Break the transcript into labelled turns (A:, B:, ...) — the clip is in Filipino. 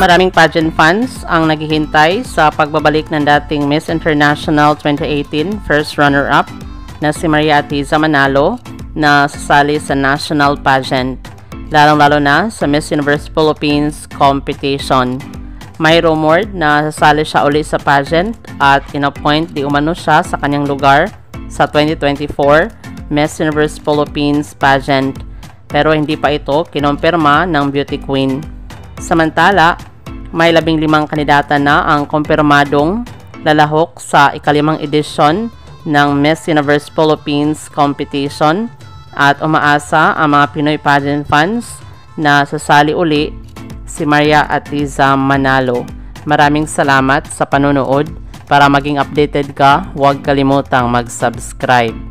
A: Maraming pageant fans ang naghihintay sa pagbabalik ng dating Miss International 2018 first runner-up na si Maria Atiza Manalo na sasali sa national pageant, lalong-lalo na sa Miss Universe Philippines competition. May rumored na sasali siya uli sa pageant at inappoint di umano siya sa kanyang lugar sa 2024 Miss Universe Philippines pageant, pero hindi pa ito kinumpirma ng beauty queen. Samantala, may 15 kandidata na ang kumpirmadong lalahok sa ikalimang edisyon ng Miss Universe Philippines competition at umaasa ang mga Pinoy pageant fans na sasali uli si Maria Atiza Manalo. Maraming salamat sa panonood. Para maging updated ka, huwag kalimutang mag-subscribe.